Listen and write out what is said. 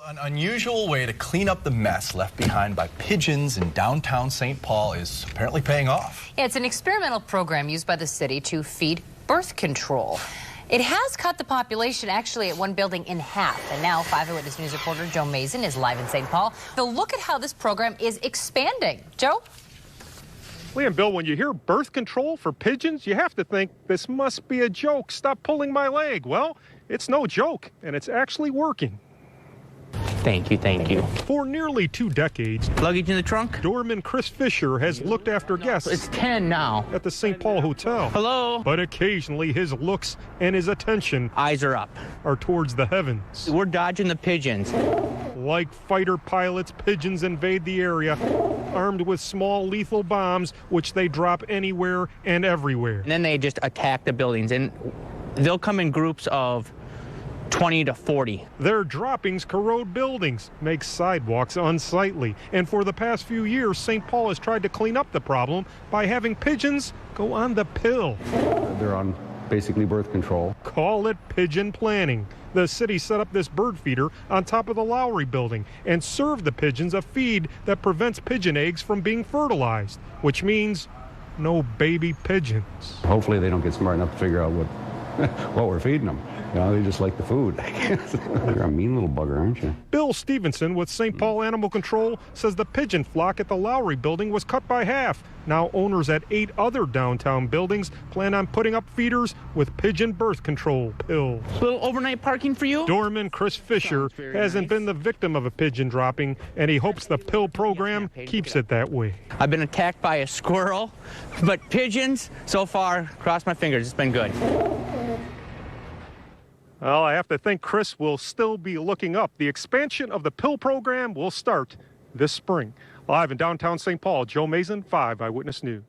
An unusual way to clean up the mess left behind by pigeons in downtown St. Paul is apparently paying off. Yeah, it's an experimental program used by the city to feed birth control. It has cut the population actually at one building in half. And now 5 Eyewitness News reporter Joe Mason is live in St. Paul. So look at how this program is expanding. Joe? Lee and Bill, when you hear birth control for pigeons, you have to think this must be a joke. Stop pulling my leg. Well, it's no joke, and it's actually working. Thank you. For nearly 2 decades, Luggage in the trunk? doorman Chris Fisher has looked after guests It's 10 now. at the St. Paul Hotel. Hello? But occasionally his looks and his attention Eyes are up. are towards the heavens. We're dodging the pigeons. Like fighter pilots, pigeons invade the area, armed with small lethal bombs, which they drop anywhere and everywhere. And then they just attack the buildings. And they'll come in groups of 20 to 40. Their droppings corrode buildings, make sidewalks unsightly. And for the past few years, St. Paul has tried to clean up the problem by having pigeons go on the pill. They're on basically birth control. Call it pigeon planning. The city set up this bird feeder on top of the Lowry building and served the pigeons a feed that prevents pigeon eggs from being fertilized, which means no baby pigeons. Hopefully they don't get smart enough to figure out what we're feeding them. You know, they just like the food. You're a mean little bugger, aren't you? Bill Stevenson with St. Paul Animal Control says the pigeon flock at the Lowry building was cut by half. Now owners at 8 other downtown buildings plan on putting up feeders with pigeon birth control pills. Little overnight parking for you? Doorman Chris Fisher hasn't been the victim of a pigeon dropping, and he hopes the pill program keeps it that way. I've been attacked by a squirrel, but pigeons, so far, cross my fingers, it's been good. Well, I have to think Chris will still be looking up. The expansion of the pill program will start this spring. Live in downtown St. Paul, Joe Mason, 5 Eyewitness News.